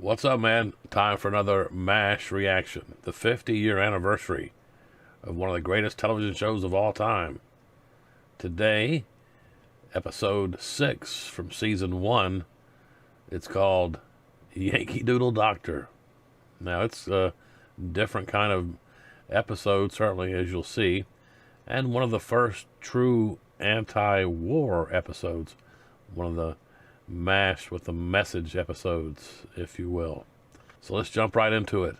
What's up, man? Time for another MASH reaction. The 50-year anniversary of one of the greatest television shows of all time. Today, episode 6 from season 1. It's called Yankee Doodle Doctor. Now, it's a different kind of episode, certainly, as you'll see, and one of the first true anti-war episodes. One of the MASH with the message episodes, if you will. So let's jump right into it.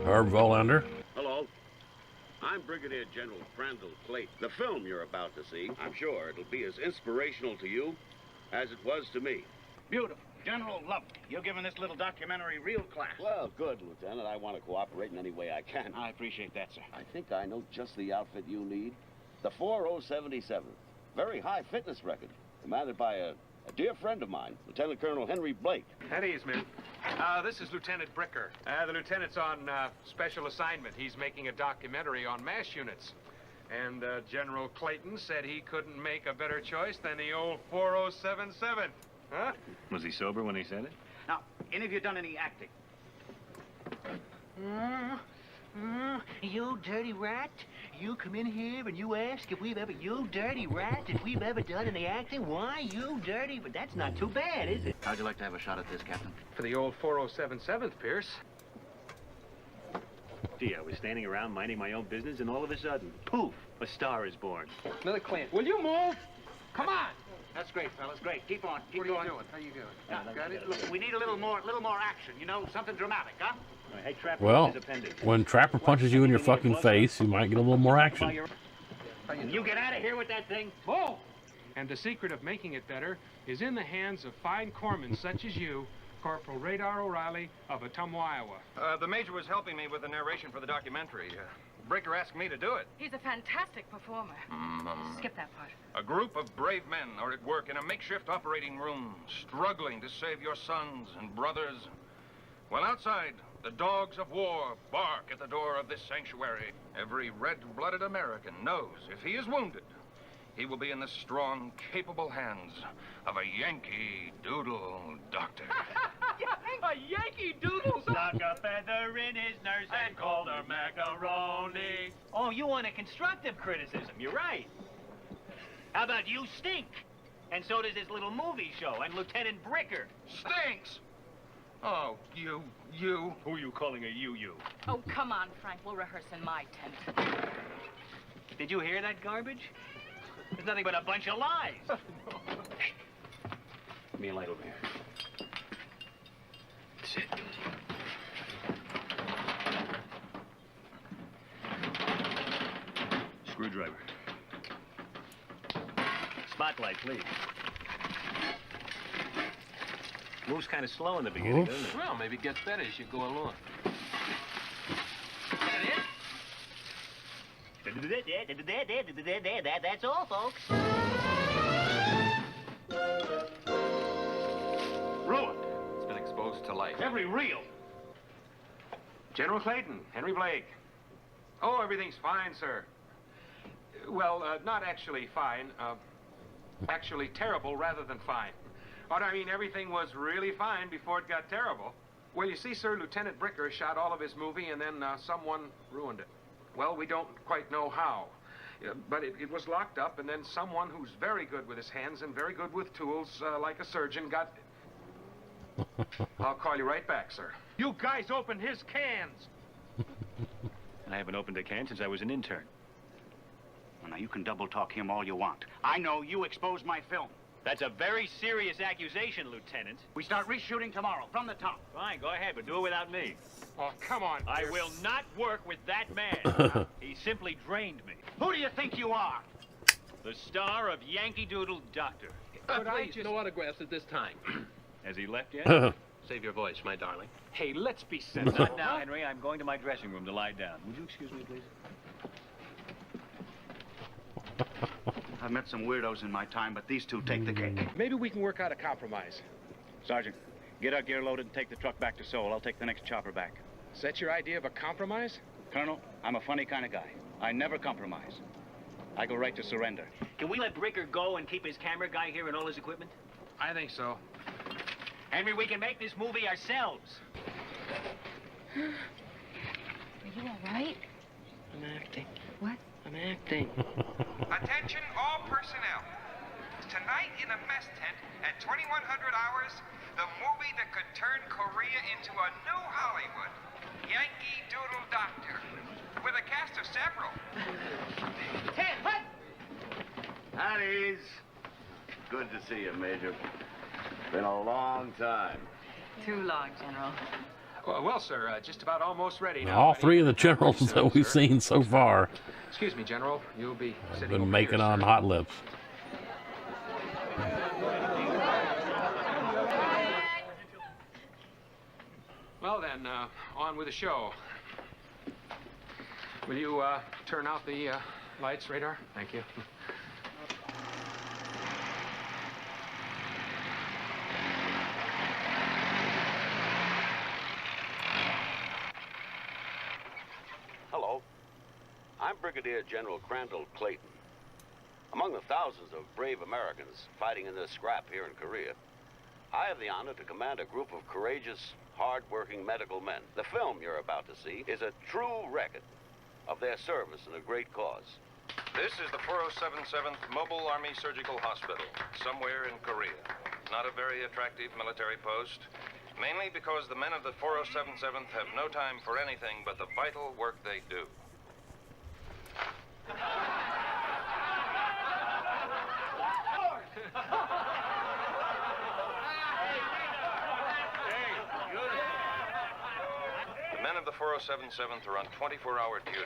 Herb Volander. Hello. I'm Brigadier General Crandall Clayton. The film you're about to see, I'm sure it'll be as inspirational to you as it was to me. Beautiful. General, lovely. You're giving this little documentary real class. Well, good, Lieutenant. I want to cooperate in any way I can. I appreciate that, sir. I think I know just the outfit you need. The 4077. Very high fitness record. Commanded by a dear friend of mine, Lieutenant Colonel Henry Blake. At ease, man. This is Lieutenant Bricker. The lieutenant's on special assignment. He's making a documentary on MASH units. And General Clayton said he couldn't make a better choice than the old 4077. Huh? Was he sober when he said it? Now, any of you done any acting? You dirty rat. You come in here and you ask if we've ever, you dirty rat, if we've ever done any acting. Why, you dirty, but that's not too bad, is it? How'd you like to have a shot at this, Captain? For the old 4077th, Pierce. Gee, I was standing around minding my own business, and all of a sudden, poof, a star is born. Another Clint. Will you move? Come on. That's great, fellas. Great. Keep on. Keep What are going. you doing? How you doing? Now, Got it? look, we need a little more action. You know, something dramatic, huh? Hey, Trapper, Well, his appendix. when Trapper punches you in your fucking face, you might get a little more action. You get out of here with that thing. Move! And the secret of making it better is in the hands of fine corpsmen such as you, Corporal Radar O'Reilly of Ottumwa, Iowa. The Major was helping me with the narration for the documentary. Bricker asked me to do it. He's a fantastic performer. Skip that part. A group of brave men are at work in a makeshift operating room, struggling to save your sons and brothers. While outside, the dogs of war bark at the door of this sanctuary. Every red-blooded American knows if he is wounded, he will be in the strong, capable hands of a Yankee Doodle doctor. A Yankee Doodle! Stuck a feather in his nurse and called her macaroni. Oh, you want a constructive criticism. You're right. How about you stink? And so does this little movie show and Lieutenant Bricker. Stinks! Oh, you. Who are you calling a you? Oh, come on, Frank. We'll rehearse in my tent. Did you hear that garbage? There's nothing but a bunch of lies. Give me a light over here. That's it. Screwdriver. Spotlight, please. Moves kind of slow in the beginning, doesn't it? Well, maybe it gets better as you go along. That's all, folks. Ruined. It's been exposed to light. Every reel. General Clayton, Henry Blake. Oh, everything's fine, sir. Well, not actually fine. Actually terrible rather than fine. What I mean, everything was really fine before it got terrible. Well, you see, sir, Lieutenant Bricker shot all of his movie and then someone ruined it. Well, we don't quite know how. But it was locked up, and then someone who's very good with his hands and very good with tools, like a surgeon, got... I'll call you right back, sir. You guys opened his cans! I haven't opened a can since I was an intern. Well, now, you can double-talk him all you want. I know you exposed my film. That's a very serious accusation, Lieutenant. We start reshooting tomorrow, from the top. Fine, go ahead, but do it without me. Oh, come on. I will not work with that man. He simply drained me. Who do you think you are? The star of Yankee Doodle Doctor. Please, no autographs at this time. Has he left yet? Save your voice, my darling. Hey, let's be sensible. Not now, Henry. I'm going to my dressing room to lie down. Would you excuse me, please? I've met some weirdos in my time, but these two take the cake. Maybe we can work out a compromise. Sergeant, get our gear loaded and take the truck back to Seoul. I'll take the next chopper back. Is that your idea of a compromise? Colonel, I'm a funny kind of guy. I never compromise. I go right to surrender. Can we let Bricker go and keep his camera guy here and all his equipment? I think so. Henry, we can make this movie ourselves. Are you all right? I'm acting. What? I'm acting. Attention all personnel. Tonight in a mess tent at 2100 hours, the movie that could turn Korea into a new Hollywood. Yankee Doodle Doctor. With a cast of several. Ted, what? Honey's. Good to see you, Major. Been a long time. Too long, General. Well, sir, just about almost ready now. All three of the generals Soon, that we've sir. seen so far Excuse me, General. You'll be have sitting been over making here, on sir. hot lips. Well, then, on with the show. Will you turn out the lights, radar? Thank you. Hello. I'm Brigadier General Crandall Clayton. Among the thousands of brave Americans fighting in this scrap here in Korea, I have the honor to command a group of courageous, hard-working medical men. The film you're about to see is a true record of their service in a great cause. This is the 4077th Mobile Army Surgical Hospital, somewhere in Korea. Not a very attractive military post, mainly because the men of the 4077th have no time for anything but the vital work they do. The men of the 4077th are on 24-hour duty,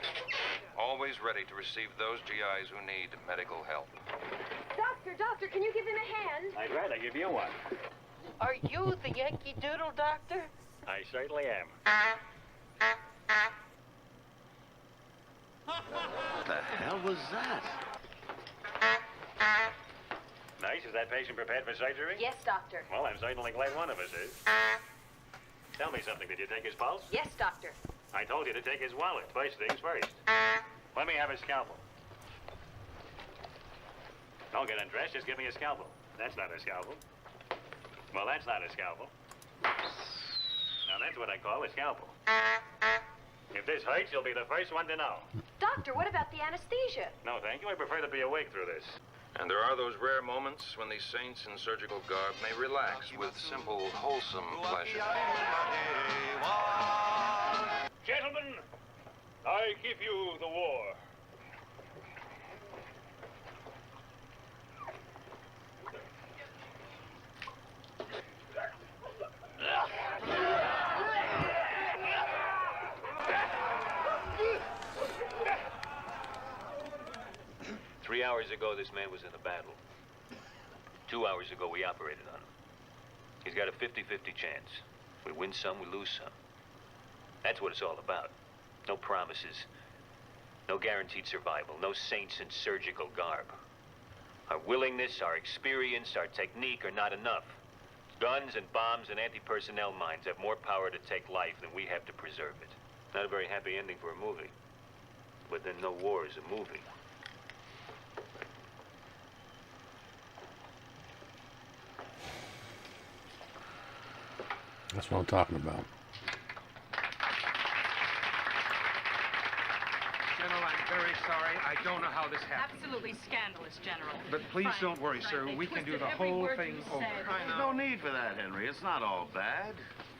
always ready to receive those GIs who need medical help. Doctor, can you give him a hand? I'd rather give you one. Are you the Yankee Doodle doctor? I certainly am. What the hell was that? Nice. Is that patient prepared for surgery? Yes, Doctor. Well, I'm certainly glad one of us is. Tell me something. Did you take his pulse? Yes, Doctor. I told you to take his wallet. First things first. Let me have his scalpel. Don't get undressed. Just give me a scalpel. That's not a scalpel. Well, that's not a scalpel. Now, that's what I call a scalpel. If this hurts, you'll be the first one to know. Doctor, what about the anesthesia? No, thank you. I prefer to be awake through this. And there are those rare moments when these saints in surgical garb may relax with simple, wholesome pleasure. Gentlemen, I give you the war. Three hours ago, this man was in a battle. 2 hours ago, we operated on him. He's got a 50-50 chance. We win some, we lose some. That's what it's all about. No promises. No guaranteed survival. No saints in surgical garb. Our willingness, our experience, our technique are not enough. Guns and bombs and anti-personnel mines have more power to take life than we have to preserve it. Not a very happy ending for a movie. But then no war is a movie. That's what I'm talking about. General, I'm very sorry. I don't know how this happened. Absolutely scandalous, General. But please Frank, don't worry, Frank, sir. they We can do twisted the every whole word thing you over. said. There's no need for that, Henry. It's not all bad.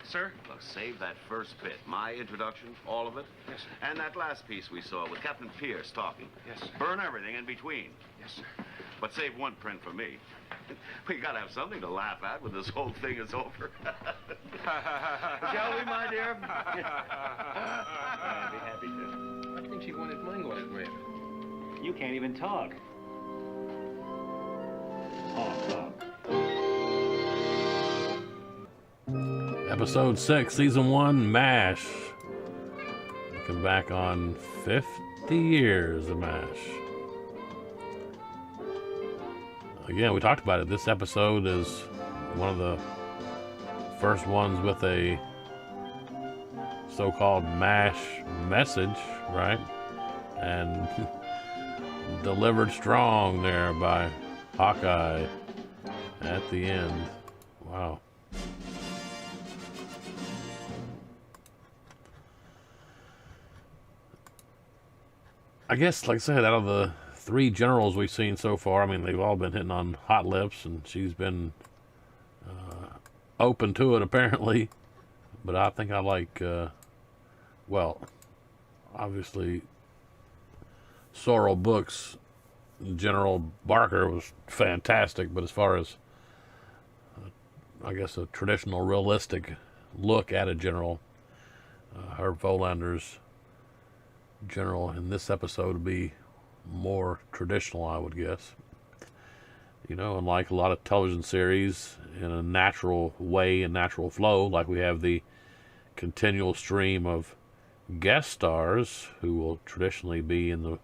Sir? Look, save that first bit. My introduction, all of it. Yes, sir. And that last piece we saw with Captain Pierce talking. Yes, sir. Burn everything in between. Yes, sir. But save one print for me. We gotta have something to laugh at when this whole thing is over. Shall we, my dear? I'd be happy to. I think she wanted mine autographed. You can't even talk. Episode 6, Season 1, MASH. Looking back on 50 years of MASH. Again, we talked about it. This episode is one of the first ones with a so-called MASH message, right? And delivered strong there by Hawkeye at the end. Wow. I guess, like I said, out of the 3 generals we've seen so far, I mean, they've all been hitting on hot lips, and she's been open to it, apparently. But I think I like, well, obviously, Sorrel Books General Barker was fantastic, but as far as, I guess, a traditional, realistic look at a general, Herb Volander's general in this episode would be more traditional, I would guess. You know, unlike a lot of television series, in a natural way and natural flow, like we have the continual stream of guest stars who will traditionally be in the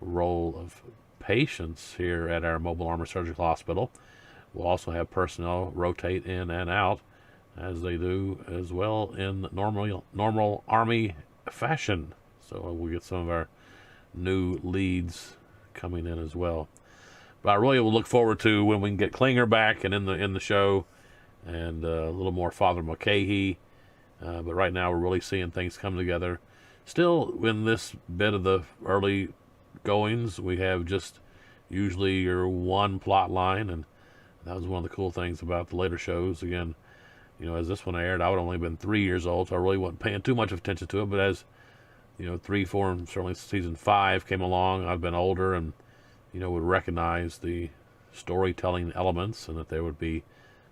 role of patients here at our Mobile Armor Surgical Hospital. We'll also have personnel rotate in and out, as they do as well in normal Army fashion. So we'll get some of our new leads coming in as well. But I really will look forward to when we can get Klinger back and in the show, and a little more Father Mulcahy. But right now we're really seeing things come together. Still, in this bit of the early goings, we have just usually your one plot line, and that was one of the cool things about the later shows. Again, you know, as this one aired, I would have only been 3 years old, so I really wasn't paying too much attention to it. But as, you know, 3, 4, and certainly season 5 came along, I've been older and, you know, would recognize the storytelling elements, and that there would be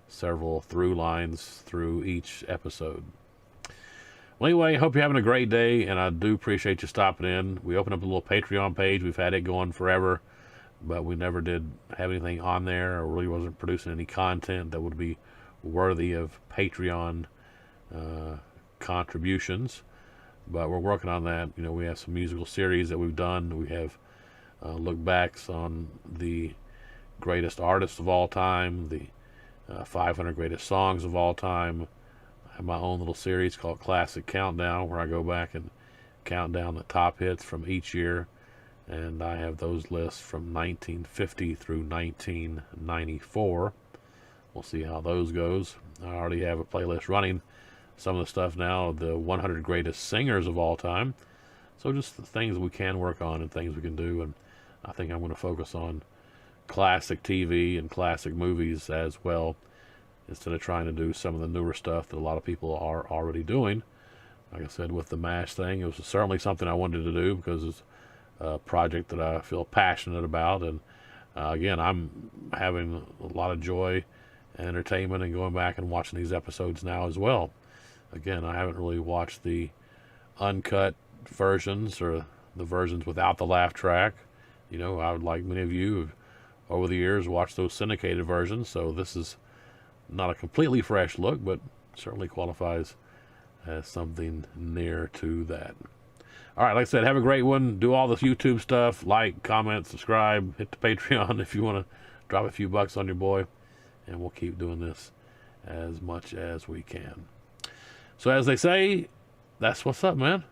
several through lines through each episode. Well, anyway, hope you're having a great day, and I do appreciate you stopping in. We opened up a little Patreon page. We've had it going forever, but we never did have anything on there, or really wasn't producing any content that would be worthy of Patreon contributions. But we're working on that. You know, we have some musical series that we've done. We have look backs on the greatest artists of all time, the 500 greatest songs of all time. I have my own little series called Classic Countdown, where I go back and count down the top hits from each year, and I have those lists from 1950 through 1994. We'll see how those goes. I already have a playlist running. Some of the stuff now, the 100 greatest singers of all time. So just the things we can work on and things we can do, and I think I'm going to focus on classic TV and classic movies as well, instead of trying to do some of the newer stuff that a lot of people are already doing. Like I said, with the MASH thing, it was certainly something I wanted to do because it's a project that I feel passionate about. And again, I'm having a lot of joy and entertainment and going back and watching these episodes now as well. Again, I haven't really watched the uncut versions or the versions without the laugh track. You know, I would, like many of you, have, over the years, watched those syndicated versions. So this is not a completely fresh look, but certainly qualifies as something near to that. All right, like I said, have a great one. Do all this YouTube stuff. Like, comment, subscribe. Hit the Patreon if you want to drop a few bucks on your boy. And we'll keep doing this as much as we can. So as they say, that's what's up, man.